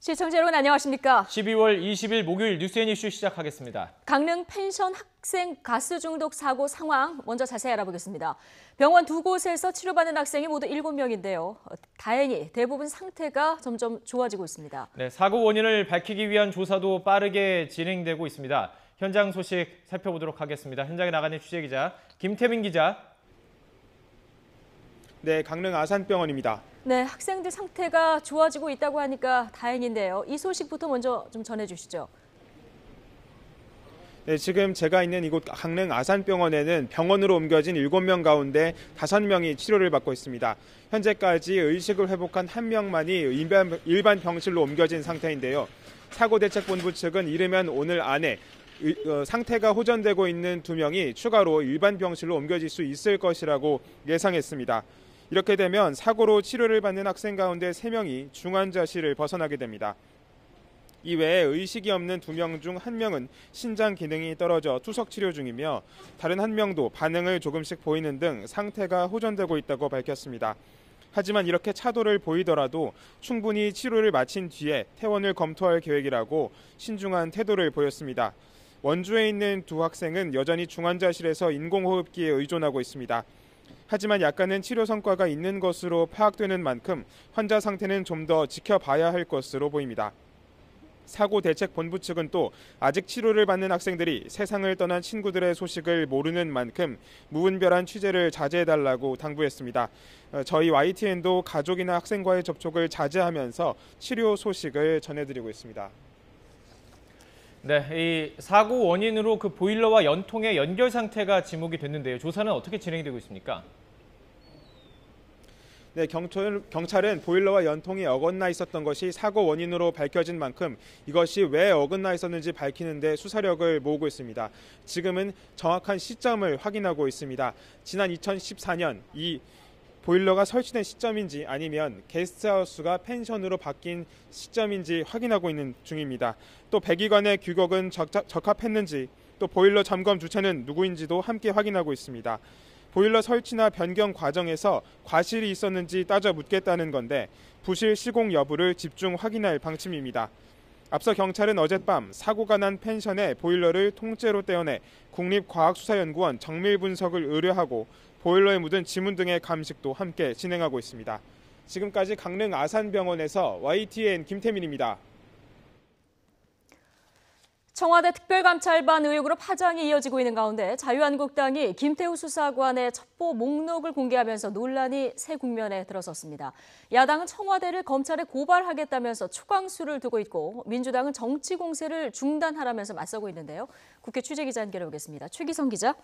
시청자 여러분 안녕하십니까? 12월 20일 목요일 뉴스앤 이슈 시작하겠습니다. 강릉 펜션 학생 가스 중독 사고 상황 먼저 자세히 알아보겠습니다. 병원 두 곳에서 치료받는 학생이 모두 7명인데요. 다행히 대부분 상태가 점점 좋아지고 있습니다. 네, 사고 원인을 밝히기 위한 조사도 빠르게 진행되고 있습니다. 현장 소식 살펴보도록 하겠습니다. 현장에 나가는 취재기자 김태민 기자. 네, 강릉 아산병원입니다. 네, 학생들 상태가 좋아지고 있다고 하니까 다행인데요. 이 소식부터 먼저 좀 전해주시죠. 네, 지금 제가 있는 이곳 강릉 아산병원에는 병원으로 옮겨진 7명 가운데 5명이 치료를 받고 있습니다. 현재까지 의식을 회복한 1명만이 일반 병실로 옮겨진 상태인데요. 사고대책본부 측은 이르면 오늘 안에 상태가 호전되고 있는 2명이 추가로 일반 병실로 옮겨질 수 있을 것이라고 예상했습니다. 이렇게 되면 사고로 치료를 받는 학생 가운데 3명이 중환자실을 벗어나게 됩니다. 이외에 의식이 없는 2명 중 1명은 신장 기능이 떨어져 투석 치료 중이며 다른 1명도 반응을 조금씩 보이는 등 상태가 호전되고 있다고 밝혔습니다. 하지만 이렇게 차도를 보이더라도 충분히 치료를 마친 뒤에 퇴원을 검토할 계획이라고 신중한 태도를 보였습니다. 원주에 있는 2 학생은 여전히 중환자실에서 인공호흡기에 의존하고 있습니다. 하지만 약간은 치료 성과가 있는 것으로 파악되는 만큼 환자 상태는 좀 더 지켜봐야 할 것으로 보입니다. 사고대책본부 측은 또 아직 치료를 받는 학생들이 세상을 떠난 친구들의 소식을 모르는 만큼 무분별한 취재를 자제해달라고 당부했습니다. 저희 YTN도 가족이나 학생과의 접촉을 자제하면서 치료 소식을 전해드리고 있습니다. 네, 이 사고 원인으로 그 보일러와 연통의 연결 상태가 지목이 됐는데요. 조사는 어떻게 진행되고 있습니까? 네, 경찰은 보일러와 연통이 어긋나 있었던 것이 사고 원인으로 밝혀진 만큼 이것이 왜 어긋나 있었는지 밝히는 데 수사력을 모으고 있습니다. 지금은 정확한 시점을 확인하고 있습니다. 지난 2014년 이 보일러가 설치된 시점인지 아니면 게스트하우스가 펜션으로 바뀐 시점인지 확인하고 있는 중입니다. 또 배기관의 규격은 적합했는지 또 보일러 점검 주체는 누구인지도 함께 확인하고 있습니다. 보일러 설치나 변경 과정에서 과실이 있었는지 따져 묻겠다는 건데 부실 시공 여부를 집중 확인할 방침입니다. 앞서 경찰은 어젯밤 사고가 난 펜션의 보일러를 통째로 떼어내 국립과학수사연구원 정밀 분석을 의뢰하고 보일러에 묻은 지문 등의 감식도 함께 진행하고 있습니다. 지금까지 강릉 아산병원에서 YTN 김태민입니다. 청와대 특별감찰반 의혹으로 파장이 이어지고 있는 가운데 자유한국당이 김태우 수사관의 첩보 목록을 공개하면서 논란이 새 국면에 들어섰습니다. 야당은 청와대를 검찰에 고발하겠다면서 초강수를 두고 있고 민주당은 정치 공세를 중단하라면서 맞서고 있는데요. 국회 취재기자 연결해 보겠습니다. 최기성 기자.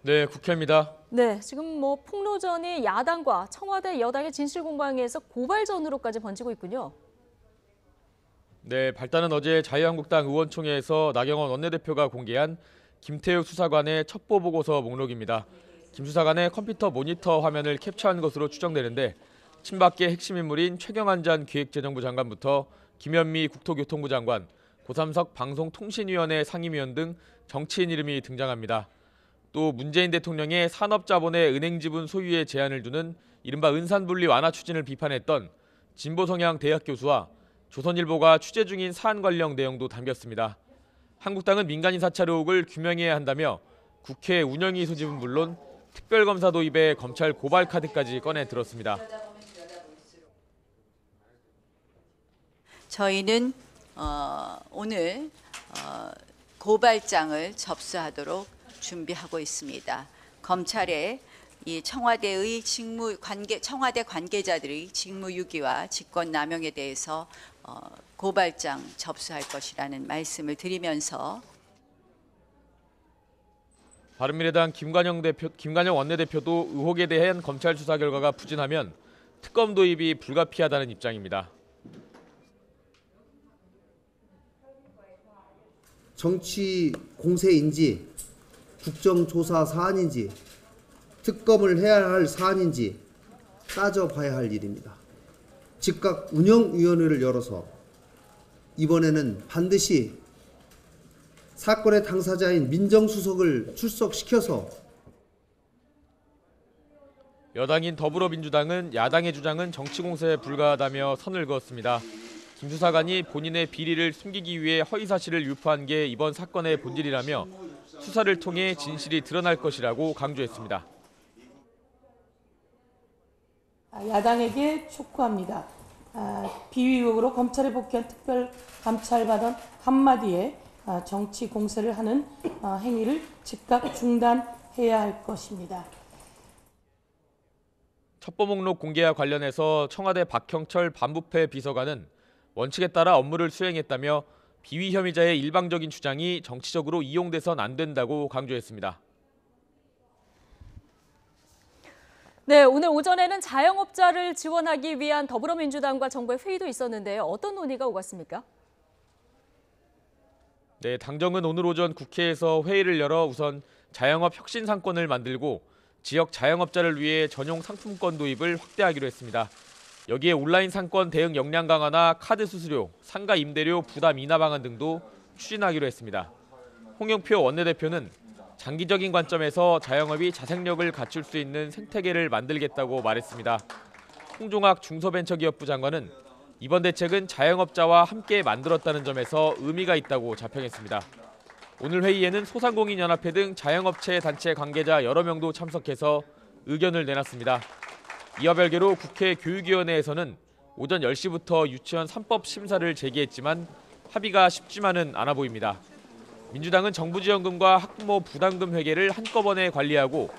네, 국회입니다. 네, 지금 폭로전이 야당과 청와대 여당의 진실 공방에서 고발전으로까지 번지고 있군요. 네, 발단은 어제 자유한국당 의원총회에서 나경원 원내대표가 공개한 김태우 수사관의 첩보보고서 목록입니다. 김 수사관의 컴퓨터 모니터 화면을 캡처한 것으로 추정되는데 친박계 핵심 인물인 최경환 전 기획재정부 장관부터 김현미 국토교통부 장관, 고삼석 방송통신위원회 상임위원 등 정치인 이름이 등장합니다. 또 문재인 대통령의 산업자본의 은행지분 소유에 제한을 두는 이른바 은산분리 완화 추진을 비판했던 진보 성향 대학 교수와 조선일보가 취재 중인 사안 관련 내용도 담겼습니다. 한국당은 민간인 사찰 의혹을 규명해야 한다며 국회 운영위 소집은 물론 특별검사 도입에 검찰 고발 카드까지 꺼내 들었습니다. 저희는 오늘 고발장을 접수하도록 준비하고 있습니다. 검찰에 이 청와대 관계자들의 직무유기와 직권남용에 대해서 고발장 접수할 것이라는 말씀을 드리면서 바른미래당 김관영 원내대표도 의혹에 대한 검찰 수사 결과가 부진하면 특검 도입이 불가피하다는 입장입니다. 정치 공세인지 국정조사 사안인지 특검을 해야 할 사안인지 따져봐야 할 일입니다. 즉각 운영위원회를 열어서 이번에는 반드시 사건의 당사자인 민정수석을 출석시켜서 여당인 더불어민주당은 야당의 주장은 정치공세에 불과하다며 선을 그었습니다. 김 수사관이 본인의 비리를 숨기기 위해 허위 사실을 유포한 게 이번 사건의 본질이라며 수사를 통해 진실이 드러날 것이라고 강조했습니다. 야당에게 촉구합니다. 비위 의혹으로 검찰에 복귀한 특별감찰반원 한마디에 정치 공세를 하는 행위를 즉각 중단해야 할 것입니다. 첩보 목록 공개와 관련해서 청와대 박형철 반부패 비서관은 원칙에 따라 업무를 수행했다며 비위 혐의자의 일방적인 주장이 정치적으로 이용돼선 안 된다고 강조했습니다. 네, 오늘 오전에는 자영업자를 지원하기 위한 더불어민주당과 정부의 회의도 있었는데요. 어떤 논의가 오갔습니까? 네, 당정은 오늘 오전 국회에서 회의를 열어 우선 자영업 혁신 상권을 만들고 지역 자영업자를 위해 전용 상품권 도입을 확대하기로 했습니다. 여기에 온라인 상권 대응 역량 강화나 카드 수수료, 상가 임대료 부담 인하 방안 등도 추진하기로 했습니다. 홍영표 원내대표는 장기적인 관점에서 자영업이 자생력을 갖출 수 있는 생태계를 만들겠다고 말했습니다. 홍종학 중소벤처기업부 장관은 이번 대책은 자영업자와 함께 만들었다는 점에서 의미가 있다고 자평했습니다. 오늘 회의에는 소상공인연합회 등 자영업체 단체 관계자 여러 명도 참석해서 의견을 내놨습니다. 이와 별개로 국회 교육위원회에서는 오전 10시부터 유치원 3법 심사를 제기했지만 합의가 쉽지만은 않아 보입니다. 민주당은 정부 지원금과 학부모 부담금 회계를 한꺼번에 관리하고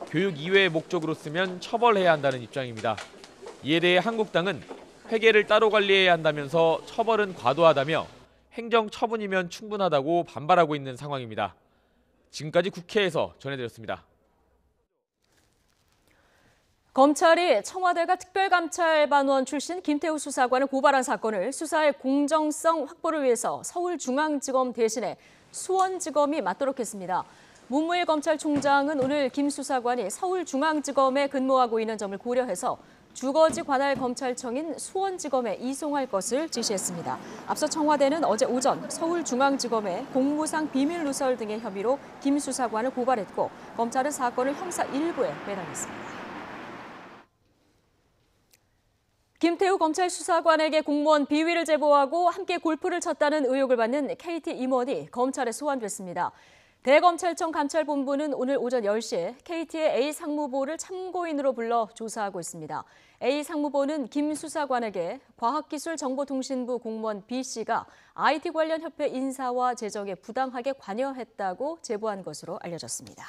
교육 이외의 목적으로 쓰면 처벌해야 한다는 입장입니다. 이에 대해 한국당은 회계를 따로 관리해야 한다면서 처벌은 과도하다며 행정 처분이면 충분하다고 반발하고 있는 상황입니다. 지금까지 국회에서 전해드렸습니다. 검찰이 청와대가 특별감찰반원 출신 김태우 수사관을 고발한 사건을 수사의 공정성 확보를 위해서 서울중앙지검 대신에 수원지검이 맡도록 했습니다. 문무일 검찰총장은 오늘 김 수사관이 서울중앙지검에 근무하고 있는 점을 고려해서 주거지 관할 검찰청인 수원지검에 이송할 것을 지시했습니다. 앞서 청와대는 어제 오전 서울중앙지검에 공무상 비밀누설 등의 혐의로 김 수사관을 고발했고 검찰은 사건을 형사 1부에 매달렸습니다. 김태우 검찰 수사관에게 공무원 비위를 제보하고 함께 골프를 쳤다는 의혹을 받는 KT 임원이 검찰에 소환됐습니다. 대검찰청 감찰본부는 오늘 오전 10시에 KT의 A 상무보를 참고인으로 불러 조사하고 있습니다. A 상무보는 김 수사관에게 과학기술정보통신부 공무원 B씨가 IT 관련 협회 인사와 재정에 부당하게 관여했다고 제보한 것으로 알려졌습니다.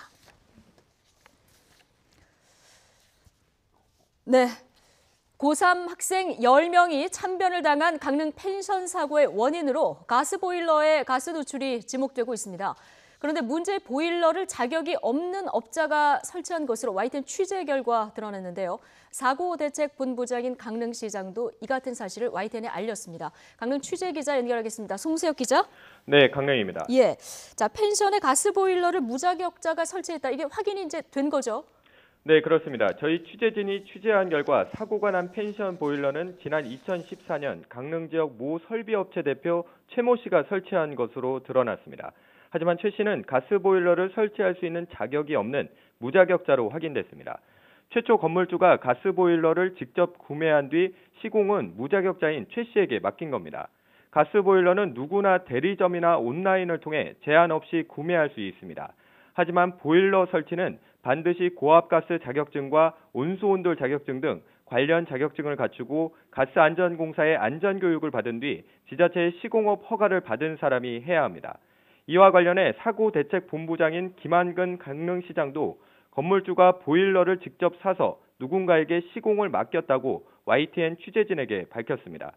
네. 고3 학생 10명이 참변을 당한 강릉 펜션 사고의 원인으로 가스보일러의 가스 누출이 지목되고 있습니다. 그런데 문제 보일러를 자격이 없는 업자가 설치한 것으로 YTN 취재 결과 드러났는데요. 사고대책본부장인 강릉시장도 이 같은 사실을 YTN에 알렸습니다. 강릉 취재기자 연결하겠습니다. 송세혁 기자. 네, 강릉입니다. 예, 자 펜션에 가스보일러를 무자격자가 설치했다. 이게 확인이 이제 된 거죠? 네, 그렇습니다. 저희 취재진이 취재한 결과 사고가 난 펜션 보일러는 지난 2014년 강릉 지역 모 설비업체 대표 최모 씨가 설치한 것으로 드러났습니다. 하지만 최 씨는 가스 보일러를 설치할 수 있는 자격이 없는 무자격자로 확인됐습니다. 최초 건물주가 가스 보일러를 직접 구매한 뒤 시공은 무자격자인 최 씨에게 맡긴 겁니다. 가스 보일러는 누구나 대리점이나 온라인을 통해 제한 없이 구매할 수 있습니다. 하지만 보일러 설치는 반드시 고압가스 자격증과 온수온돌 자격증 등 관련 자격증을 갖추고 가스안전공사의 안전교육을 받은 뒤 지자체의 시공업 허가를 받은 사람이 해야 합니다. 이와 관련해 사고대책본부장인 김한근 강릉시장도 건물주가 보일러를 직접 사서 누군가에게 시공을 맡겼다고 YTN 취재진에게 밝혔습니다.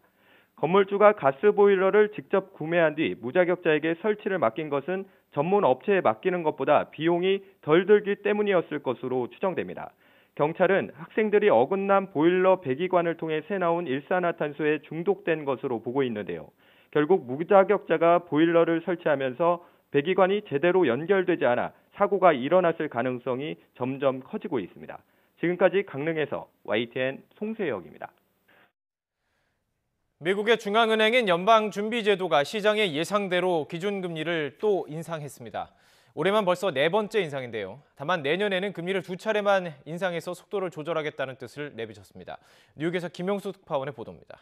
건물주가 가스보일러를 직접 구매한 뒤 무자격자에게 설치를 맡긴 것은 전문 업체에 맡기는 것보다 비용이 덜 들기 때문이었을 것으로 추정됩니다. 경찰은 학생들이 어긋난 보일러 배기관을 통해 새나온 일산화탄소에 중독된 것으로 보고 있는데요. 결국 무자격자가 보일러를 설치하면서 배기관이 제대로 연결되지 않아 사고가 일어났을 가능성이 점점 커지고 있습니다. 지금까지 강릉에서 YTN 송세혁입니다. 미국의 중앙은행인 연방준비제도가 시장의 예상대로 기준금리를 또 인상했습니다. 올해만 벌써 4번째 인상인데요. 다만 내년에는 금리를 2차례만 인상해서 속도를 조절하겠다는 뜻을 내비쳤습니다. 뉴욕에서 김용수 특파원의 보도입니다.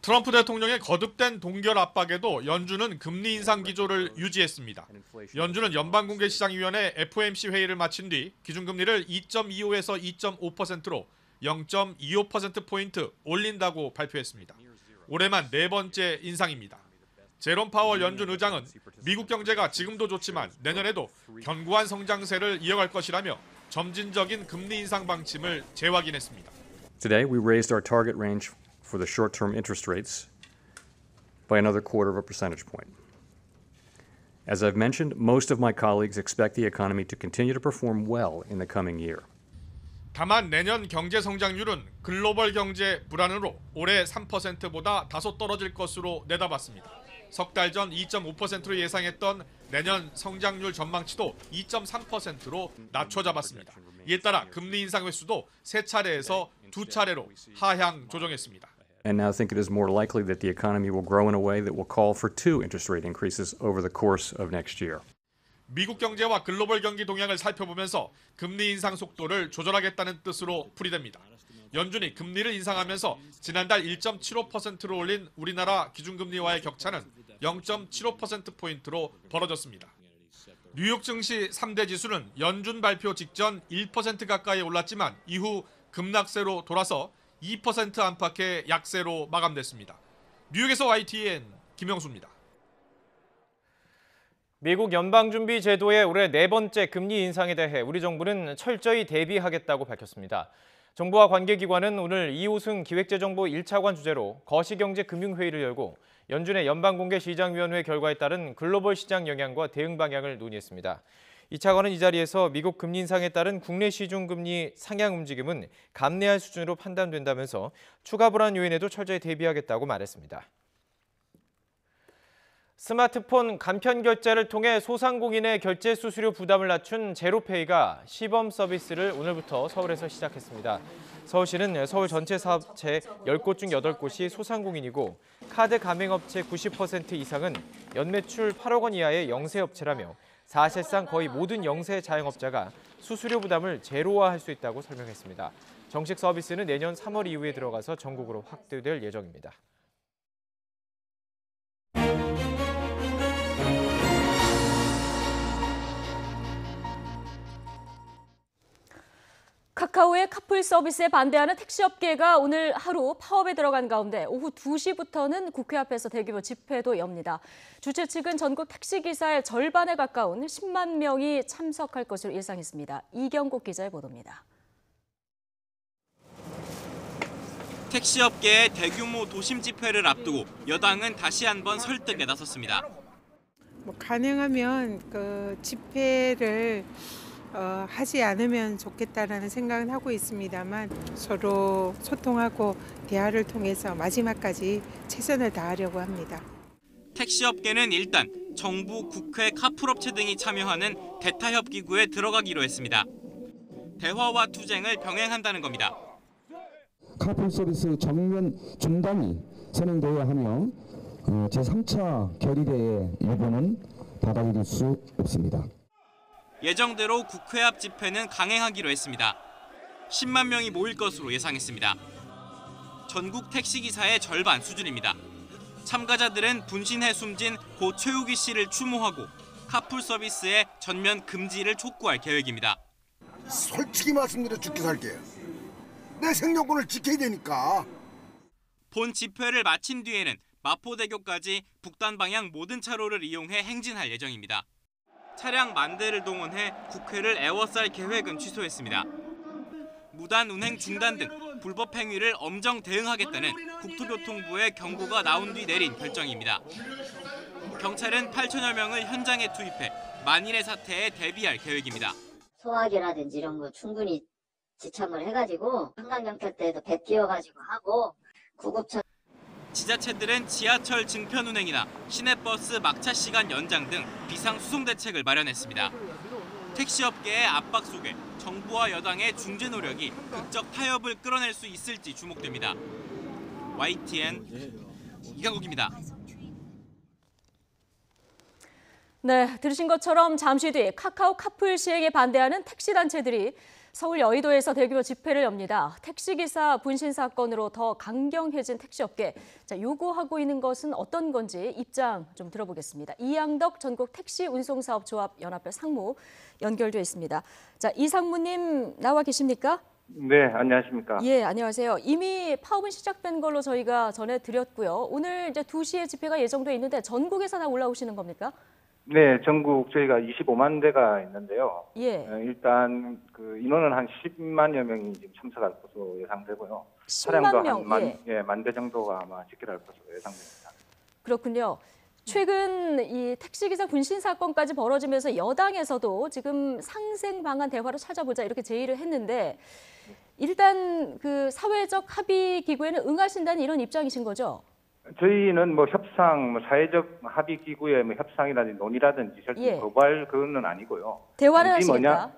트럼프 대통령의 거듭된 동결 압박에도 연준은 금리 인상 기조를 유지했습니다. 연준은 연방공개시장위원회 FOMC 회의를 마친 뒤 기준금리를 2.25에서 2.5%로 0.25%포인트 올린다고 발표했습니다. 올해만 네 번째 인상입니다. 제롬 파월 연준 의장은 미국 경제가 지금도 좋지만 내년에도 견고한 성장세를 이어갈 것이라며 점진적인 금리 인상 방침을 재확인했습니다. Today, we raised our target range for the short-term interest rates by another quarter of a percentage point. As I've mentioned, most of my colleagues expect the economy to continue to perform well in the coming year. 다만 내년 경제 성장률은 글로벌 경제 불안으로 올해 3%보다 다소 떨어질 것으로 내다봤습니다. 석 달 전 2.5%로 예상했던 내년 성장률 전망치도 2.3%로 낮춰 잡았습니다. 이에 따라 금리 인상 횟수도 3차례에서 2차례로 하향 조정했습니다. And now think it is more likely that the economy will grow in a way that will call for 2 interest rate increases over the course of next year. 미국 경제와 글로벌 경기 동향을 살펴보면서 금리 인상 속도를 조절하겠다는 뜻으로 풀이됩니다. 연준이 금리를 인상하면서 지난달 1.75%로 올린 우리나라 기준금리와의 격차는 0.75%포인트로 벌어졌습니다. 뉴욕 증시 3대 지수는 연준 발표 직전 1% 가까이 올랐지만 이후 급락세로 돌아서 2% 안팎의 약세로 마감됐습니다. 뉴욕에서 YTN 김영수입니다. 미국 연방준비제도의 올해 네 번째 금리 인상에 대해 우리 정부는 철저히 대비하겠다고 밝혔습니다. 정부와 관계기관은 오늘 이호승 기획재정부 1차관 주재로 거시경제금융회의를 열고 연준의 연방공개시장위원회 결과에 따른 글로벌 시장 영향과 대응 방향을 논의했습니다. 이 차관은 이 자리에서 미국 금리 인상에 따른 국내 시중금리 상향 움직임은 감내할 수준으로 판단된다면서 추가 불안 요인에도 철저히 대비하겠다고 말했습니다. 스마트폰 간편 결제를 통해 소상공인의 결제 수수료 부담을 낮춘 제로페이가 시범 서비스를 오늘부터 서울에서 시작했습니다. 서울시는 서울 전체 사업체 10곳 중 8곳이 소상공인이고 카드 가맹업체 90% 이상은 연매출 8억 원 이하의 영세업체라며 사실상 거의 모든 영세 자영업자가 수수료 부담을 제로화할 수 있다고 설명했습니다. 정식 서비스는 내년 3월 이후에 들어가서 전국으로 확대될 예정입니다. 카카오의 카풀 서비스에 반대하는 택시업계가 오늘 하루 파업에 들어간 가운데 오후 2시부터는 국회 앞에서 대규모 집회도 엽니다. 주최 측은 전국 택시기사의 절반에 가까운 10만 명이 참석할 것으로 예상했습니다. 이경국 기자의 보도입니다. 택시업계의 대규모 도심 집회를 앞두고 여당은 다시 한번 설득에 나섰습니다. 가능하면 그 집회를 하지 않으면 좋겠다라는 생각은 하고 있습니다만 서로 소통하고 대화를 통해서 마지막까지 최선을 다하려고 합니다. 택시업계는 일단 정부, 국회, 카풀업체 등이 참여하는 대타협 기구에 들어가기로 했습니다. 대화와 투쟁을 병행한다는 겁니다. 카풀 서비스 전면 중단이 선언되어야 하며 제3차 결의대의 일본은 받아들일 수 없습니다. 예정대로 국회 앞 집회는 강행하기로 했습니다. 10만 명이 모일 것으로 예상했습니다. 전국 택시기사의 절반 수준입니다. 참가자들은 분신해 숨진 고 최욱이 씨를 추모하고 카풀 서비스의 전면 금지를 촉구할 계획입니다. 솔직히 말씀드려 죽게 살게요. 내 생존권을 지켜야 되니까. 본 집회를 마친 뒤에는 마포대교까지 북단 방향 모든 차로를 이용해 행진할 예정입니다. 차량 10,000대를 동원해 국회를 에워쌀 계획은 취소했습니다. 무단 운행 중단 등 불법 행위를 엄정 대응하겠다는 국토교통부의 경고가 나온 뒤 내린 결정입니다. 경찰은 8천여 명을 현장에 투입해 만일의 사태에 대비할 계획입니다. 소화기라든지 이런 거 충분히 지참을 해가지고 한강경찰대에도 배 띄워가지고 하고 구급차. 지자체들은 지하철 증편 운행이나 시내버스 막차 시간 연장 등 비상 수송 대책을 마련했습니다. 택시업계의 압박 속에 정부와 여당의 중재 노력이 극적 타협을 끌어낼 수 있을지 주목됩니다. YTN 이강국입니다. 네, 들으신 것처럼 잠시 뒤 카카오 카풀 시행에 반대하는 택시단체들이 서울 여의도에서 대규모 집회를 엽니다. 택시기사 분신 사건으로 더 강경해진 택시업계. 자, 요구하고 있는 것은 어떤 건지 입장 좀 들어보겠습니다. 이양덕 전국 택시운송사업조합 연합회 상무 연결돼 있습니다. 자, 이 상무님 나와 계십니까? 네, 안녕하십니까? 예, 안녕하세요. 이미 파업은 시작된 걸로 저희가 전해드렸고요. 오늘 이제 2시에 집회가 예정돼 있는데 전국에서 다 올라오시는 겁니까? 네, 전국 저희가 25만 대가 있는데요. 예. 일단 그 인원은 한 10만여 명이 지금 참석할 것으로 예상되고요. 10만 명, 한 만 대 정도가 아마 집결할 것으로 예상됩니다. 그렇군요. 최근 이 택시기사 분신 사건까지 벌어지면서 여당에서도 지금 상생 방안 대화로 찾아보자 이렇게 제의를 했는데 일단 그 사회적 합의 기구에는 응하신다는 이런 입장이신 거죠? 저희는 뭐 협상, 사회적 합의 기구의 뭐 협상이라든지 논의라든지 절대 거부할 그거는 아니고요. 대화를 하시겠다.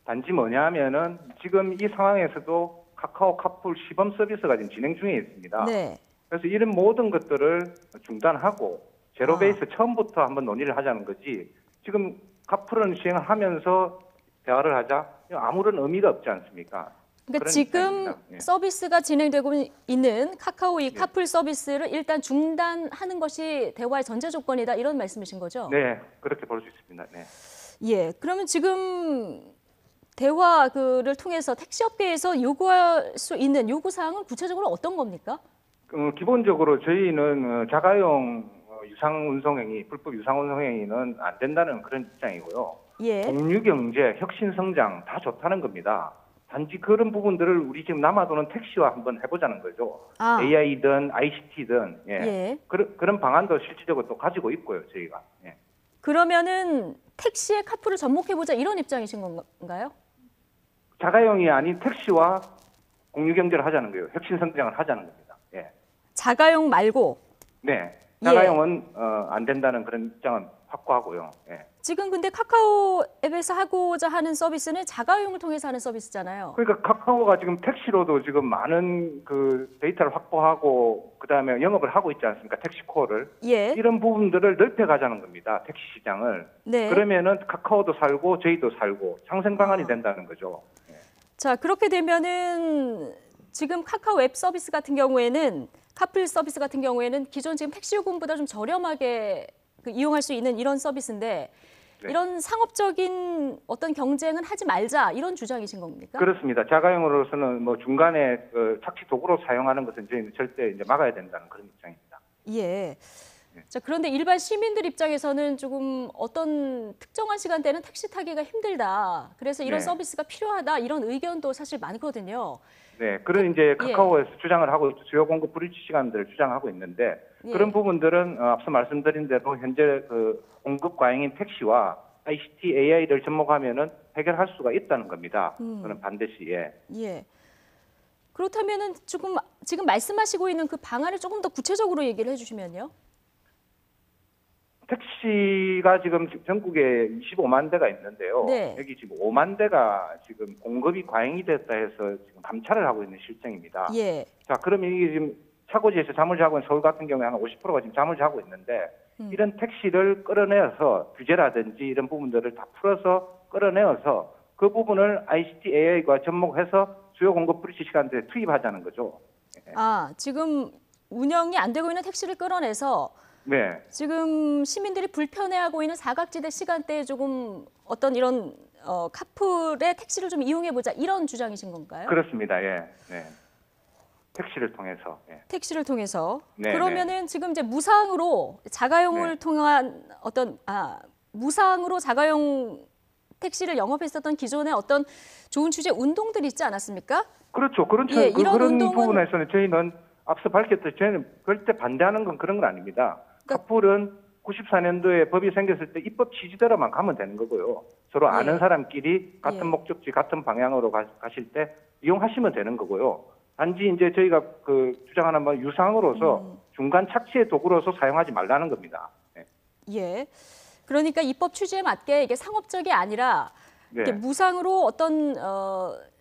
단지 뭐냐면은 지금 이 상황에서도 카카오 카풀 시범 서비스가 지금 진행 중에 있습니다. 네. 그래서 이런 모든 것들을 중단하고 제로 베이스 처음부터 한번 논의를 하자는 거지. 지금 카풀은 시행을 하면서 대화를 하자 아무런 의미가 없지 않습니까? 그러니까 지금 서비스가 진행되고 있는 카카오 이 카풀 서비스를 일단 중단하는 것이 대화의 전제 조건이다 이런 말씀이신 거죠? 네, 그렇게 볼 수 있습니다. 네. 예, 그러면 지금 대화를 통해서 택시업계에서 요구할 수 있는 요구사항은 구체적으로 어떤 겁니까? 기본적으로 저희는 자가용 유상운송행위, 불법 유상운송행위는 안 된다는 그런 입장이고요. 예. 공유경제, 혁신성장 다 좋다는 겁니다. 단지 그런 부분들을 우리 지금 남아도는 택시와 한번 해보자는 거죠. AI든 ICT든 그런 방안도 실질적으로 또 가지고 있고요, 저희가. 예. 그러면은 택시의 카풀을 접목해보자 이런 입장이신 건가요? 자가용이 아닌 택시와 공유경제를 하자는 거예요. 혁신성장을 하자는 겁니다. 예. 자가용 말고? 네. 자가용은 안 된다는 그런 입장은 확고하고요. 예. 지금 근데 카카오 앱에서 하고자 하는 서비스는 자가용을 통해서 하는 서비스잖아요. 그러니까 카카오가 지금 택시로도 지금 많은 그 데이터를 확보하고 그다음에 영업을 하고 있지 않습니까? 택시코어를. 예. 이런 부분들을 넓혀가자는 겁니다. 택시 시장을. 네. 그러면은 카카오도 살고 저희도 살고 상생 방안이 된다는 거죠. 예. 자, 그렇게 되면은 지금 카카오 앱 서비스 같은 경우에는 카풀 서비스 같은 경우에는 기존 지금 택시 요금보다 좀 저렴하게 이용할 수 있는 이런 서비스인데 이런 상업적인 어떤 경쟁은 하지 말자 이런 주장이신 겁니까? 그렇습니다. 자가용으로서는 뭐 중간에 그 착취 도구로 사용하는 것은 저희는 절대 이제 막아야 된다는 그런 입장입니다. 예. 자, 그런데 일반 시민들 입장에서는 조금 어떤 특정한 시간대는 택시 타기가 힘들다. 그래서 이런 서비스가 필요하다 이런 의견도 사실 많거든요. 네, 그런 이제 카카오에서 주장을 하고 주요 공급 불일치 시간들을 주장하고 있는데 그런 부분들은 앞서 말씀드린 대로 현재 그 공급 과잉인 택시와 ICT, AI를 접목하면은 해결할 수가 있다는 겁니다. 그는 반드시 예. 그렇다면은 조금 지금 말씀하시고 있는 그 방안을 조금 더 구체적으로 얘기를 해주시면요. 택시가 지금 전국에 25만 대가 있는데요. 여기 지금 5만 대가 지금 공급이 과잉이 됐다 해서 지금 감찰을 하고 있는 실정입니다. 자, 그러면 이게 지금 차고지에서 잠을 자고 있는 서울 같은 경우에 한 50%가 지금 잠을 자고 있는데 이런 택시를 끌어내어서 규제라든지 이런 부분들을 다 풀어서 끌어내어서 그 부분을 ICT, AI가 접목해서 주요 공급 불일치 시간대에 투입하자는 거죠. 지금 운영이 안 되고 있는 택시를 끌어내서 지금 시민들이 불편해하고 있는 사각지대 시간대에 조금 어떤 이런 카풀의 택시를 좀 이용해보자 이런 주장이신 건가요? 그렇습니다. 예. 네. 택시를 통해서. 택시를 통해서. 그러면은 지금 이제 무상으로 자가용을 통한 어떤 무상으로 자가용 택시를 영업했었던 기존의 어떤 좋은 취재 운동들이 있지 않았습니까? 그렇죠. 그런 부분에서는 저희는 앞서 밝혔듯이 저희는 절대 반대하는 건 그런 건 아닙니다. 카풀은 94년도에 법이 생겼을 때 입법 취지대로만 가면 되는 거고요. 서로 아는 사람끼리 같은 목적지, 같은 방향으로 가실 때 이용하시면 되는 거고요. 단지 이제 저희가 그 주장하는 뭐 유상으로서 중간 착취의 도구로서 사용하지 말라는 겁니다. 예. 그러니까 입법 취지에 맞게 이게 상업적이 아니라 이렇게 무상으로 어떤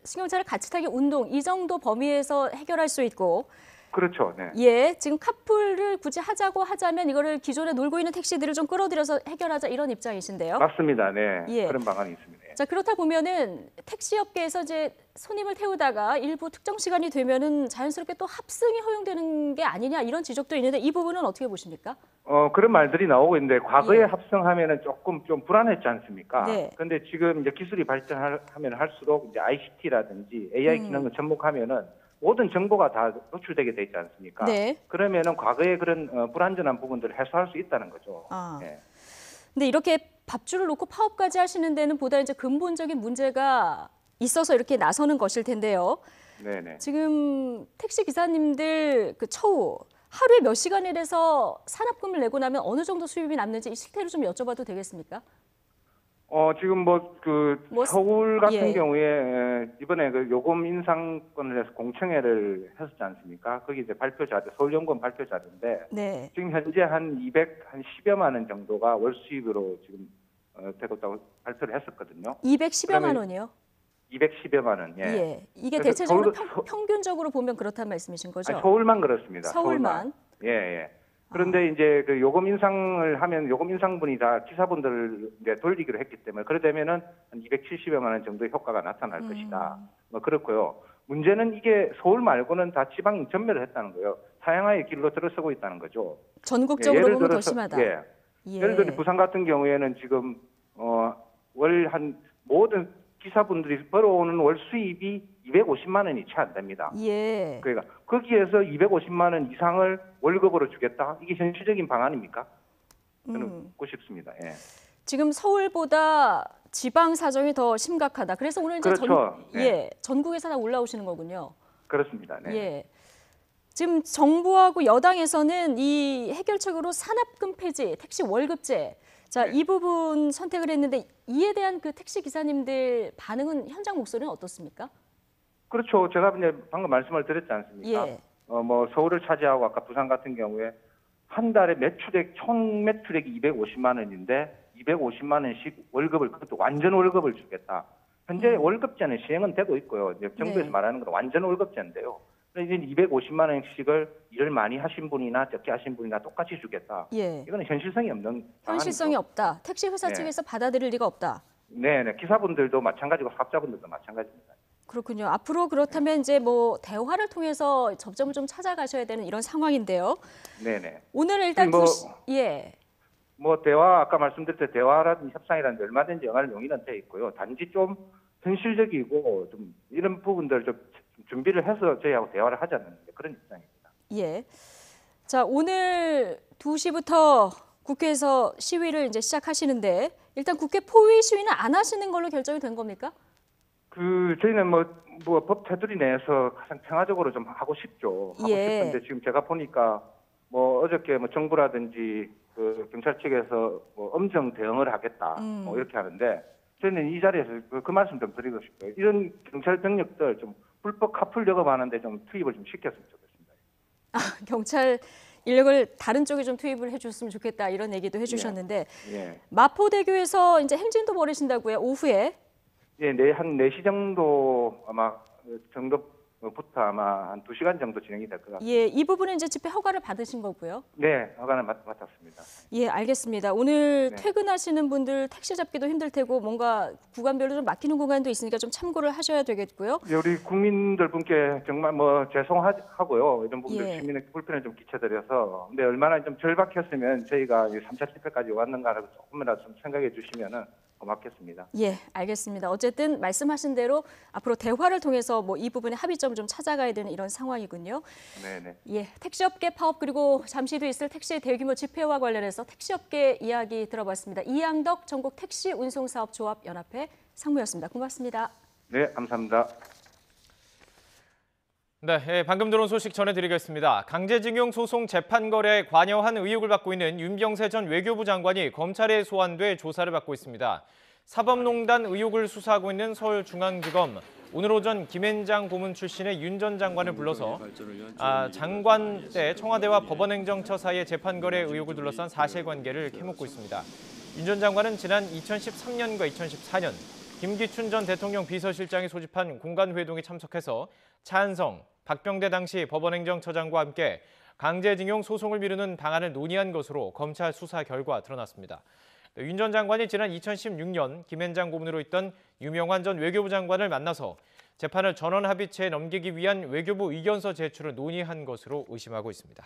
승용차를 같이 타기 운동 이 정도 범위에서 해결할 수 있고 그렇죠. 네. 예, 지금 카풀을 굳이 하자고 하자면 이거를 기존에 놀고 있는 택시들을 좀 끌어들여서 해결하자 이런 입장이신데요. 맞습니다. 네. 예. 그런 방안이 있습니다. 예. 자, 그렇다 보면은 택시업계에서 이제 손님을 태우다가 일부 특정 시간이 되면은 자연스럽게 또 합승이 허용되는 게 아니냐 이런 지적도 있는데 이 부분은 어떻게 보십니까? 그런 말들이 나오고 있는데 과거에 예. 합성하면은 조금 좀 불안했지 않습니까? 네. 근데 지금 이제 기술이 발전하면 할수록 이제 ICT라든지 AI 기능을 접목하면은 모든 정보가 다 노출되게 돼 있지 않습니까? 네. 그러면은 과거에 그런 불안전한 부분들을 해소할 수 있다는 거죠. 아. 예. 근데 이렇게 밥줄을 놓고 파업까지 하시는 데는 보다 이제 근본적인 문제가 있어서 이렇게 나서는 것일 텐데요. 네네. 지금 택시 기사님들 그 처우 하루에 몇 시간에 대해서 산업금을 내고 나면 어느 정도 수입이 남는지 이 실태를 좀 여쭤봐도 되겠습니까? 지금 서울 같은 예. 경우에 이번에 그 요금 인상권을 해서 공청회를 했었지 않습니까? 거기 이제 발표 자료, 서울연구원 발표 자료인데 네. 지금 현재 한 10여만 원 정도가 월 수입으로 지금 되고 있다고 발표를 했었거든요. 210여만 원이요? 210여만 원. 예. 예. 이게 그래서 대체적으로 평균적으로 보면 그렇다는 말씀이신 거죠? 아니, 서울만 그렇습니다. 서울만. 예, 예. 그런데 이제 그 요금 인상을 하면 요금 인상분이 다 기사분들을 이제 돌리기로 했기 때문에 그래 되면은 한 270여만 원 정도의 효과가 나타날 것이다. 뭐 그렇고요. 문제는 이게 서울 말고는 다 지방이 전멸을 했다는 거예요. 사양화의 길로 들어서고 있다는 거죠. 전국적으로 예를 보면 더 들어서, 심하다. 예. 예를 들어 부산 같은 경우에는 지금 월 한 모든 기사분들이 벌어오는 월 수입이 250만 원이 채 안 됩니다. 예. 그러니까 거기에서 250만 원 이상을 월급으로 주겠다? 이게 현실적인 방안입니까? 저는 묻고 싶습니다. 예. 지금 서울보다 지방 사정이 더 심각하다. 그래서 오늘 이제 그렇죠. 전국에서 다 올라오시는 거군요. 그렇습니다. 네. 예. 지금 정부하고 여당에서는 이 해결책으로 산업금 폐지, 택시 월급제. 자, 이 부분 선택을 했는데 이에 대한 그 택시 기사님들 반응은 현장 목소리는 어떻습니까? 그렇죠. 제가 이제 방금 말씀을 드렸지 않습니까? 예. 서울을 차지하고 아까 부산 같은 경우에 한 달에 총 매출액이 250만 원인데 250만 원씩 월급을 그것도 완전 월급을 주겠다. 현재 월급제는 시행은 되고 있고요. 이제 정부에서 네. 말하는 건 완전 월급제인데요. 이제 250만 원씩을 일을 많이 하신 분이나 적게 하신 분이나 똑같이 주겠다. 예. 이거는 현실성이 없는 현실성이 방안이죠. 없다. 택시 회사 네. 측에서 받아들일 리가 없다. 네, 기사분들도 마찬가지고 사업자분들도 마찬가지입니다. 그렇군요. 앞으로 그렇다면 이제 뭐 대화를 통해서 접점을 좀 찾아가셔야 되는 이런 상황인데요. 네네. 오늘 일단 예. 대화 아까 말씀드렸듯이 대화라든지 협상이라든지 얼마든지 영할 용의는 돼 있고요. 단지 좀 현실적이고 좀 이런 부분들 좀 준비를 해서 저희하고 대화를 하자는 그런 입장입니다. 예. 자, 오늘 2시부터 국회에서 시위를 이제 시작하시는데 일단 국회 포위 시위는 안 하시는 걸로 결정이 된 겁니까? 저희는 법 테두리 내에서 가장 평화적으로 좀 하고 싶죠. 하고 싶은데 지금 제가 보니까 어저께 정부라든지 그 경찰 측에서 엄정 대응을 하겠다 이렇게 하는데 저희는 이 자리에서 그 말씀 좀 드리고 싶어요. 이런 경찰 병력들 좀 불법 카풀 영업하는데 좀 투입을 좀 시켰으면 좋겠습니다. 아, 경찰 인력을 다른 쪽에 좀 투입을 해줬으면 좋겠다 이런 얘기도 해주셨는데 예. 마포대교에서 이제 행진도 벌이신다고요 오후에? 예, 한 4시 정도 정도부터 아마 한 2시간 정도 진행이 될 것 같습니다. 예, 이 부분은 이제 집회 허가를 받으신 거고요. 네, 허가는 맡았습니다. 예, 알겠습니다. 오늘 퇴근하시는 분들 택시 잡기도 힘들 테고 뭔가 구간별로 좀 막히는 구간도 있으니까 좀 참고를 하셔야 되겠고요. 예, 우리 국민들 분께 정말 죄송하고요. 이런 부분들 시민의 불편을 좀 끼쳐드려서 근데 얼마나 좀 절박했으면 저희가 3차 집회까지 왔는가라고 조금이라도 좀 생각해 주시면은 고맙겠습니다. 예, 알겠습니다. 어쨌든 말씀하신 대로 앞으로 대화를 통해서 이 부분의 합의점을 좀 찾아가야 되는 이런 상황이군요. 네네. 예, 택시업계 파업 그리고 잠시 뒤 있을 택시 대규모 집회와 관련해서 택시업계 이야기 들어봤습니다. 이양덕 전국 택시 운송사업조합 연합회 상무였습니다. 고맙습니다. 네, 감사합니다. 네, 방금 들어온 소식 전해드리겠습니다. 강제징용 소송 재판 거래에 관여한 의혹을 받고 있는 윤병세 전 외교부 장관이 검찰에 소환돼 조사를 받고 있습니다. 사법농단 의혹을 수사하고 있는 서울중앙지검 오늘 오전 김앤장 고문 출신의 윤 전 장관을 불러서 장관 때 청와대와 법원행정처 사이의 재판 거래 의혹을 둘러싼 사실관계를 캐묻고 있습니다. 윤 전 장관은 지난 2013년과 2014년 김기춘 전 대통령 비서실장이 소집한 공간회동에 참석해서 차한성, 박병대 당시 법원행정처장과 함께 강제징용 소송을 미루는 방안을 논의한 것으로 검찰 수사 결과 드러났습니다. 윤 전 장관이 지난 2016년 김앤장 고문으로 있던 유명환 전 외교부 장관을 만나서 재판을 전원 합의체에 넘기기 위한 외교부 의견서 제출을 논의한 것으로 의심하고 있습니다.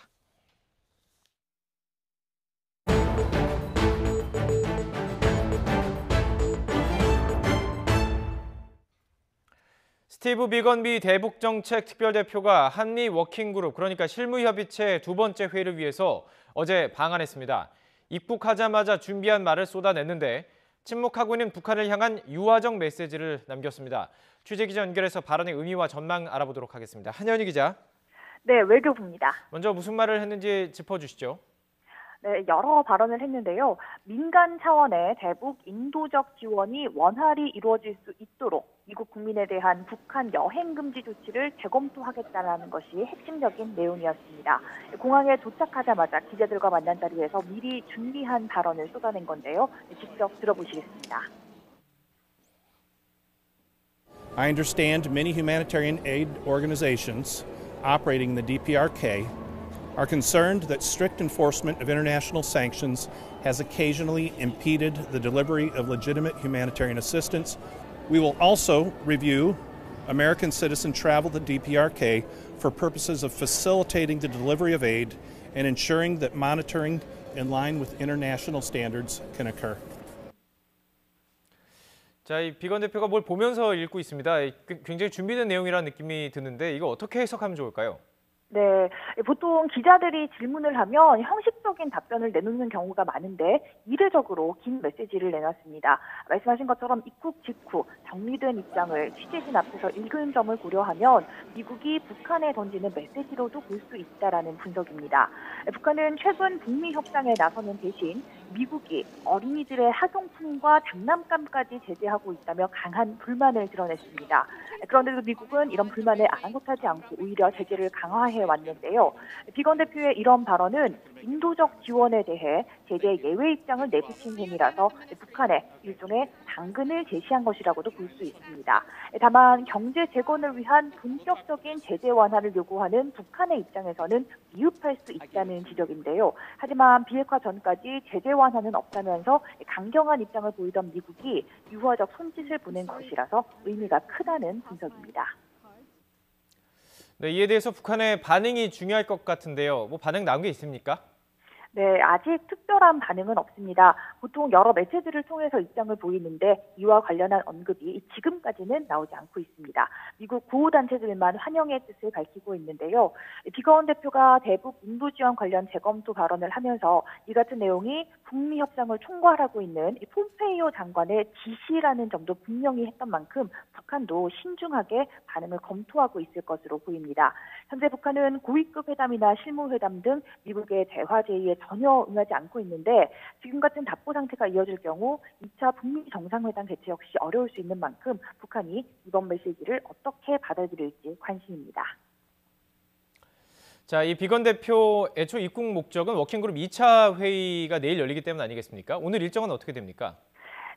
스티브 비건 미 대북정책 특별대표가 한미 워킹그룹, 그러니까 실무협의체 두 번째 회의를 위해서 어제 방한했습니다. 입국하자마자 준비한 말을 쏟아냈는데 침묵하고 있는 북한을 향한 유화적 메시지를 남겼습니다. 취재기자 연결해서 발언의 의미와 전망 알아보도록 하겠습니다. 한현희 기자. 네, 외교부입니다. 먼저 무슨 말을 했는지 짚어주시죠. 네, 여러 발언을 했는데요. 민간 차원의 대북 인도적 지원이 원활히 이루어질 수 있도록 미국 국민에 대한 북한 여행 금지 조치를 재검토하겠다는 것이 핵심적인 내용이었습니다. 공항에 도착하자마자 기자들과 만난 자리에서 미리 준비한 발언을 쏟아낸 건데요. 직접 들어보시겠습니다. I understand many humanitarian aid organizations operating the DPRK are concerned that strict enforcement of international sanctions has occasionally impeded the delivery of legitimate humanitarian assistance. We will also review American citizen travel to DPRK for purposes of facilitating the delivery of aid and ensuring that monitoring in line with international standards can occur. 자, 이 비건 대표가 뭘 보면서 읽고 있습니다. 굉장히 준비된 내용이라는 느낌이 드는데 이거 어떻게 해석하면 좋을까요? 네, 보통 기자들이 질문을 하면 형식적인 답변을 내놓는 경우가 많은데 이례적으로 긴 메시지를 내놨습니다. 말씀하신 것처럼 입국 직후 정리된 입장을 취재진 앞에서 읽은 점을 고려하면 미국이 북한에 던지는 메시지로도 볼 수 있다라는 분석입니다. 북한은 최근 북미 협상에 나서는 대신 미국이 어린이들의 학용품과 장난감까지 제재하고 있다며 강한 불만을 드러냈습니다. 그런데도 미국은 이런 불만을 아랑곳하지 않고 오히려 제재를 강화해 왔는데요. 비건 대표의 이런 발언은 인도적 지원에 대해 제재 예외 입장을 내비친 행위라서 북한에 일종의 당근을 제시한 것이라고도 볼 수 있습니다. 다만 경제 재건을 위한 본격적인 제재 완화를 요구하는 북한의 입장에서는 미흡할 수 있다는 지적인데요. 하지만 비핵화 전까지 제재 완화는 없다면서 강경한 입장을 보이던 미국이 유화적 손짓을 보낸 것이라서 의미가 크다는 분석입니다. 네, 이에 대해서 북한의 반응이 중요할 것 같은데요. 뭐 반응 나온 게 있습니까? 네, 아직 특별한 반응은 없습니다. 보통 여러 매체들을 통해서 입장을 보이는데 이와 관련한 언급이 지금까지는 나오지 않고 있습니다. 미국 구호단체들만 환영의 뜻을 밝히고 있는데요. 비건 대표가 대북 인도 지원 관련 재검토 발언을 하면서 이 같은 내용이 북미 협상을 총괄하고 있는 폼페이오 장관의 지시라는 점도 분명히 했던 만큼 북한도 신중하게 반응을 검토하고 있을 것으로 보입니다. 현재 북한은 고위급 회담이나 실무회담 등 미국의 대화 제의에 전혀 응하지 않고 있는데 지금 같은 답보 상태가 이어질 경우 2차 북미 정상회담 개최 역시 어려울 수 있는 만큼 북한이 이번 메시지를 어떻게 받아들일지 관심입니다. 자, 이 비건 대표 애초 입국 목적은 워킹그룹 2차 회의가 내일 열리기 때문 아니겠습니까? 오늘 일정은 어떻게 됩니까?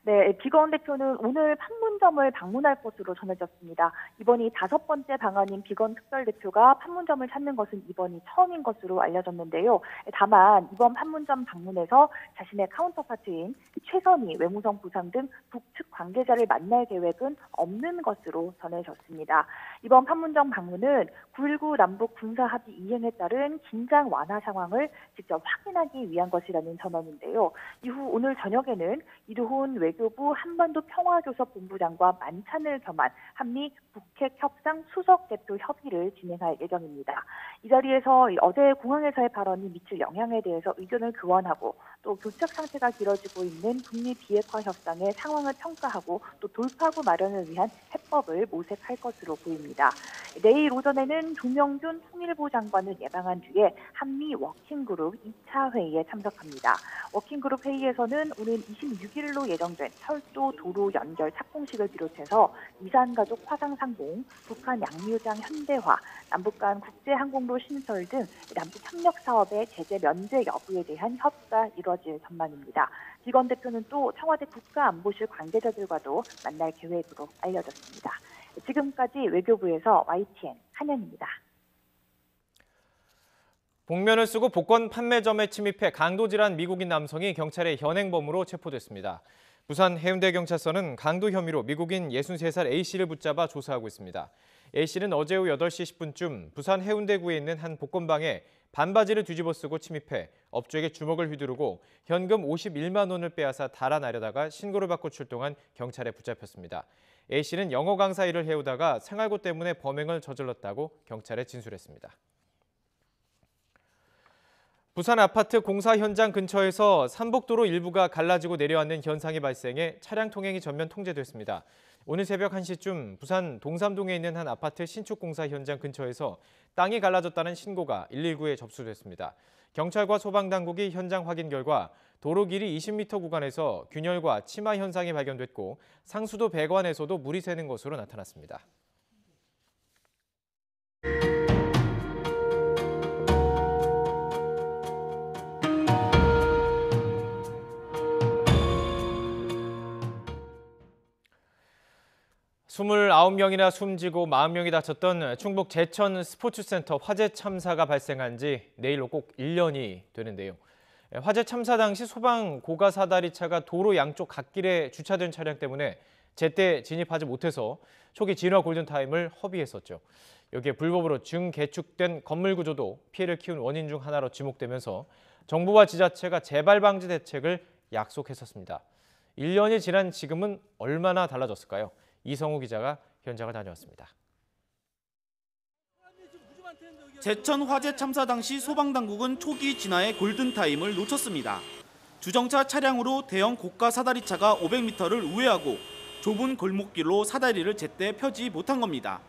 네, 비건 대표는 오늘 판문점을 방문할 것으로 전해졌습니다. 이번이 5번째 방한인 비건 특별대표가 판문점을 찾는 것은 이번이 처음인 것으로 알려졌는데요. 다만 이번 판문점 방문에서 자신의 카운터파트인 최선희 외무성 부상 등 북측 관계자를 만날 계획은 없는 것으로 전해졌습니다. 이번 판문점 방문은 9.19 남북 군사합의 이행에 따른 긴장 완화 상황을 직접 확인하기 위한 것이라는 전언인데요. 이후 오늘 저녁에는 이두훈 외교부 한반도 평화교섭본부장과 만찬을 겸한 한미 북핵 협상 수석 대표 협의를 진행할 예정입니다. 이 자리에서 어제 공항에서의 발언이 미칠 영향에 대해서 의견을 교환하고 또 교착 상태가 길어지고 있는 북미 비핵화 협상의 상황을 평가하고 또 돌파구 마련을 위한 해법을 모색할 것으로 보입니다. 내일 오전에는 조명준 통일부 장관을 예방한 뒤에 한미 워킹그룹 2차 회의에 참석합니다. 워킹그룹 회의에서는 오는 26일로 예정된 철도 도로 연결 착공식을 비롯해서 이산가족 화상상봉, 북한 양묘장 현대화, 남북 간 국제항공로 신설 등 남북 협력 사업의 제재 면제 여부에 대한 협의가 이루어질 전망입니다. 비건 대표는 또 청와대 국가안보실 관계자들과도 만날 계획으로 알려졌습니다. 지금까지 외교부에서 YTN 한현입니다. 복면을 쓰고 복권 판매점에 침입해 강도질한 미국인 남성이 경찰의 현행범으로 체포됐습니다. 부산 해운대경찰서는 강도 혐의로 미국인 63살 A씨를 붙잡아 조사하고 있습니다. A씨는 어제 오후 8시 10분쯤 부산 해운대구에 있는 한 복권방에 반바지를 뒤집어 쓰고 침입해 업주에게 주먹을 휘두르고 현금 51만 원을 빼앗아 달아나려다가 신고를 받고 출동한 경찰에 붙잡혔습니다. A씨는 영어 강사 일을 해오다가 생활고 때문에 범행을 저질렀다고 경찰에 진술했습니다. 부산 아파트 공사 현장 근처에서 산복도로 일부가 갈라지고 내려앉는 현상이 발생해 차량 통행이 전면 통제됐습니다. 오늘 새벽 1시쯤 부산 동삼동에 있는 한 아파트 신축 공사 현장 근처에서 땅이 갈라졌다는 신고가 119에 접수됐습니다. 경찰과 소방당국이 현장 확인 결과 도로 길이 20m 구간에서 균열과 침하 현상이 발견됐고 상수도 배관에서도 물이 새는 것으로 나타났습니다. 스물아홉 명이나 숨지고 40명이 다쳤던 충북 제천 스포츠센터 화재 참사가 발생한 지 내일로 꼭 1년이 되는데요. 화재 참사 당시 소방 고가 사다리차가 도로 양쪽 갓길에 주차된 차량 때문에 제때 진입하지 못해서 초기 진화 골든타임을 허비했었죠. 여기에 불법으로 증개축된 건물 구조도 피해를 키운 원인 중 하나로 지목되면서 정부와 지자체가 재발 방지 대책을 약속했었습니다. 1년이 지난 지금은 얼마나 달라졌을까요? 이성우 기자가 현장을 다녀왔습니다. 제천 화재 참사 당시 소방당국은 초기 진화의 골든타임을 놓쳤습니다. 주정차 차량으로 대형 고가 사다리차가 500m를 우회하고 좁은 골목길로 사다리를 제때 펴지 못한 겁니다.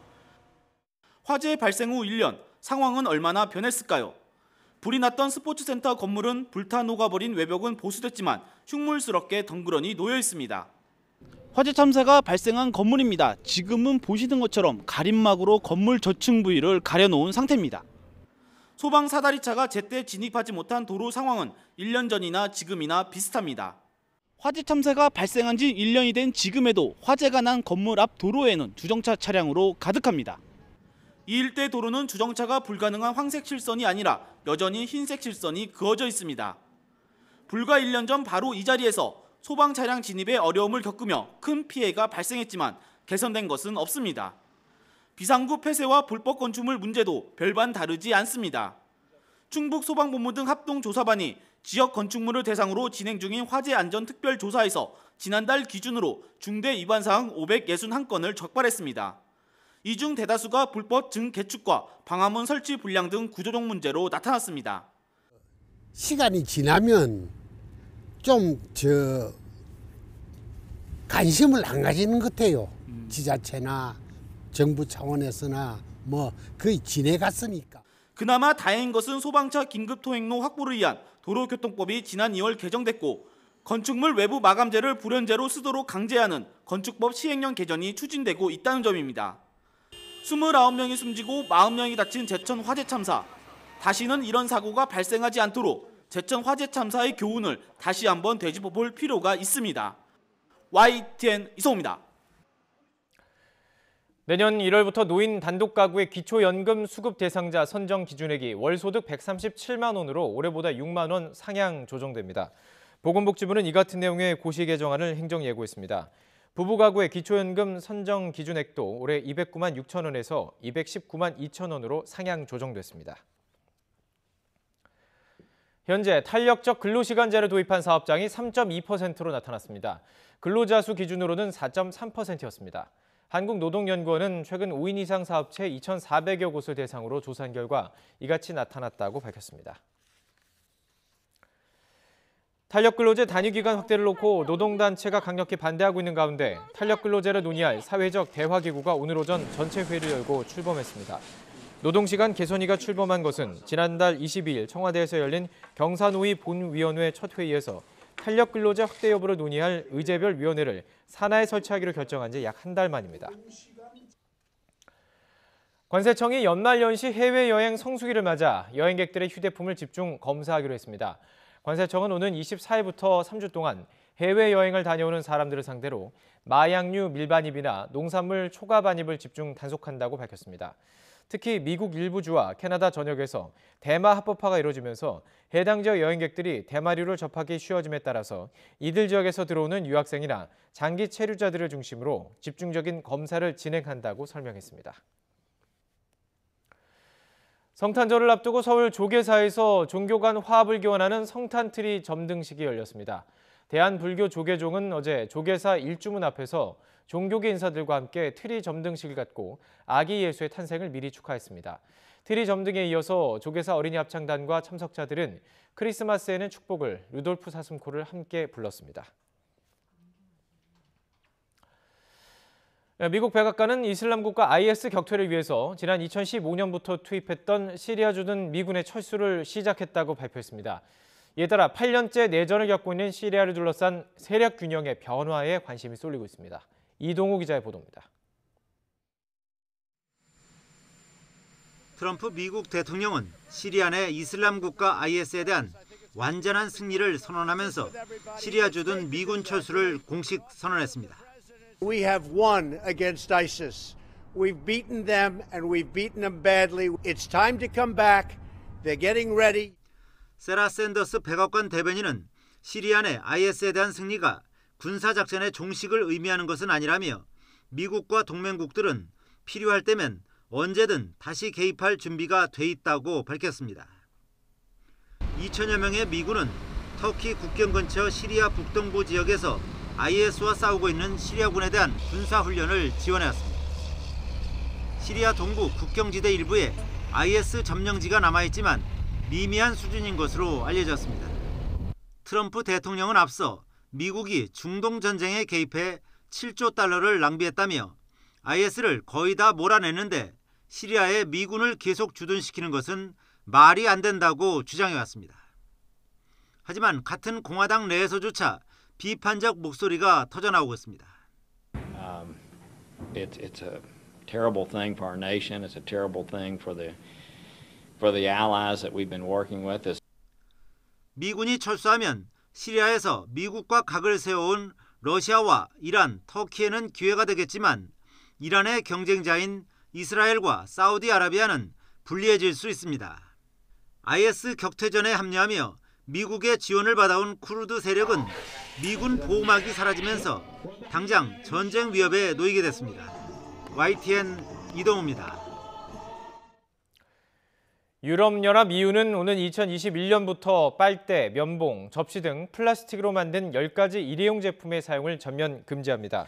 화재 발생 후 1년, 상황은 얼마나 변했을까요? 불이 났던 스포츠센터 건물은 불타 녹아버린 외벽은 보수됐지만 흉물스럽게 덩그러니 놓여 있습니다. 화재 참사가 발생한 건물입니다. 지금은 보시는 것처럼 가림막으로 건물 저층 부위를 가려놓은 상태입니다. 소방 사다리차가 제때 진입하지 못한 도로 상황은 1년 전이나 지금이나 비슷합니다. 화재 참사가 발생한 지 1년이 된 지금에도 화재가 난 건물 앞 도로에는 주정차 차량으로 가득합니다. 이 일대 도로는 주정차가 불가능한 황색 실선이 아니라 여전히 흰색 실선이 그어져 있습니다. 불과 1년 전 바로 이 자리에서 소방 차량 진입에 어려움을 겪으며 큰 피해가 발생했지만 개선된 것은 없습니다. 비상구 폐쇄와 불법 건축물 문제도 별반 다르지 않습니다. 충북소방본부 등 합동조사반이 지역 건축물을 대상으로 진행 중인 화재 안전 특별조사에서 지난달 기준으로 중대 위반 사항 561건을 적발했습니다. 이 중 대다수가 불법 증개축과 방화문 설치 불량 등 구조적 문제로 나타났습니다. 시간이 지나면 좀 관심을 안 가지는 것 같아요. 지자체나 정부 차원에서나 뭐 거의 지내갔으니까. 그나마 다행인 것은 소방차 긴급 통행로 확보를 위한 도로교통법이 지난 2월 개정됐고 건축물 외부 마감재를 불연재로 쓰도록 강제하는 건축법 시행령 개정이 추진되고 있다는 점입니다. 29명이 숨지고 40명이 다친 제천 화재 참사. 다시는 이런 사고가 발생하지 않도록 제천 화재 참사의 교훈을 다시 한번 되짚어 볼 필요가 있습니다. YTN 이성우입니다. 내년 1월부터 노인 단독 가구의 기초연금 수급 대상자 선정 기준액이 월소득 137만 원으로 올해보다 6만 원 상향 조정됩니다. 보건복지부는 이 같은 내용의 고시 개정안을 행정 예고했습니다. 부부 가구의 기초연금 선정 기준액도 올해 209만 6천 원에서 219만 2천 원으로 상향 조정됐습니다. 현재 탄력적 근로시간제를 도입한 사업장이 3.2%로 나타났습니다. 근로자 수 기준으로는 4.3%였습니다. 한국노동연구원은 최근 5인 이상 사업체 2,400여 곳을 대상으로 조사한 결과 이같이 나타났다고 밝혔습니다. 탄력근로제 단위기간 확대를 놓고 노동단체가 강력히 반대하고 있는 가운데 탄력근로제를 논의할 사회적 대화기구가 오늘 오전 전체 회의를 열고 출범했습니다. 노동시간 개선위가 출범한 것은 지난달 22일 청와대에서 열린 경사노위 본위원회 첫 회의에서 탄력근로제 확대 여부를 논의할 의제별 위원회를 산하에 설치하기로 결정한 지 약 한 달 만입니다. 관세청이 연말연시 해외여행 성수기를 맞아 여행객들의 휴대폰을 집중 검사하기로 했습니다. 관세청은 오는 24일부터 3주 동안 해외여행을 다녀오는 사람들을 상대로 마약류 밀반입이나 농산물 초과 반입을 집중 단속한다고 밝혔습니다. 특히 미국 일부 주와 캐나다 전역에서 대마 합법화가 이루어지면서 해당 지역 여행객들이 대마류를 접하기 쉬워짐에 따라서 이들 지역에서 들어오는 유학생이나 장기 체류자들을 중심으로 집중적인 검사를 진행한다고 설명했습니다. 성탄절을 앞두고 서울 조계사에서 종교 간 화합을 기원하는 성탄트리 점등식이 열렸습니다. 대한불교조계종은 어제 조계사 일주문 앞에서 종교계 인사들과 함께 트리 점등식을 갖고 아기 예수의 탄생을 미리 축하했습니다. 트리 점등에 이어서 조계사 어린이 합창단과 참석자들은 크리스마스에는 축복을, 루돌프 사슴코를 함께 불렀습니다. 미국 백악관은 이슬람 국가 IS 격퇴를 위해서 지난 2015년부터 투입했던 시리아 주둔 미군의 철수를 시작했다고 발표했습니다. 이에 따라 8년째 내전을 겪고 있는 시리아를 둘러싼 세력 균형의 변화에 관심이 쏠리고 있습니다. 이동우 기자의 보도입니다. 트럼프 미국 대통령은 시리아 내 이슬람 국가 IS에 대한 완전한 승리를 선언하면서 시리아 주둔 미군 철수를 공식 선언했습니다. We have won against ISIS. We've beaten them and we've beaten them badly. It's time to come back. They're getting ready. 세라 샌더스 백악관 대변인은 시리아 내 IS에 대한 승리가 군사작전의 종식을 의미하는 것은 아니라며 미국과 동맹국들은 필요할 때면 언제든 다시 개입할 준비가 돼 있다고 밝혔습니다. 2천여 명의 미군은 터키 국경 근처 시리아 북동부 지역에서 IS와 싸우고 있는 시리아군에 대한 군사훈련을 지원해왔습니다. 시리아 동부 국경지대 일부에 IS 점령지가 남아있지만 미미한 수준인 것으로 알려졌습니다. 트럼프 대통령은 앞서 미국이 중동 전쟁에 개입해 7조 달러를 낭비했다며 IS를 거의 다 몰아냈는데 시리아에 미군을 계속 주둔시키는 것은 말이 안 된다고 주장해왔습니다. 하지만 같은 공화당 내에서조차 비판적 목소리가 터져나오고 있습니다. It's a terrible thing for our nation. It's a terrible thing for the allies that we've been working with. 미군이 철수하면 시리아에서 미국과 각을 세워온 러시아와 이란, 터키에는 기회가 되겠지만 이란의 경쟁자인 이스라엘과 사우디아라비아는 불리해질 수 있습니다. IS 격퇴전에 합류하며 미국의 지원을 받아온 쿠르드 세력은 미군 보호막이 사라지면서 당장 전쟁 위협에 놓이게 됐습니다. YTN 이동우입니다. 유럽연합 EU는 오는 2021년부터 빨대, 면봉, 접시 등 플라스틱으로 만든 10가지 일회용 제품의 사용을 전면 금지합니다.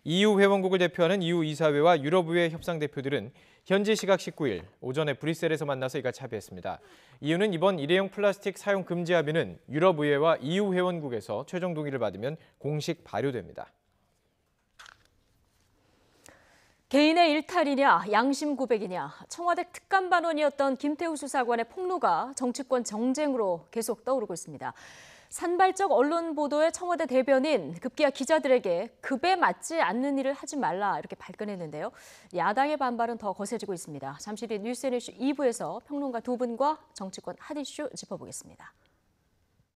EU 회원국을 대표하는 EU 이사회와 유럽의회 협상 대표들은 현지 시각 19일 오전에 브뤼셀에서 만나서 이같이 합의했습니다. EU는 이번 일회용 플라스틱 사용 금지 합의는 유럽의회와 EU 회원국에서 최종 동의를 받으면 공식 발효됩니다. 개인의 일탈이냐 양심 고백이냐 청와대 특감반원이었던 김태우 수사관의 폭로가 정치권 정쟁으로 계속 떠오르고 있습니다. 산발적 언론 보도에 청와대 대변인 급기야 기자들에게 급에 맞지 않는 일을 하지 말라 이렇게 발끈했는데요. 야당의 반발은 더 거세지고 있습니다. 잠시 뒤 뉴스앤이슈 2부에서 평론가 두 분과 정치권 핫이슈 짚어보겠습니다.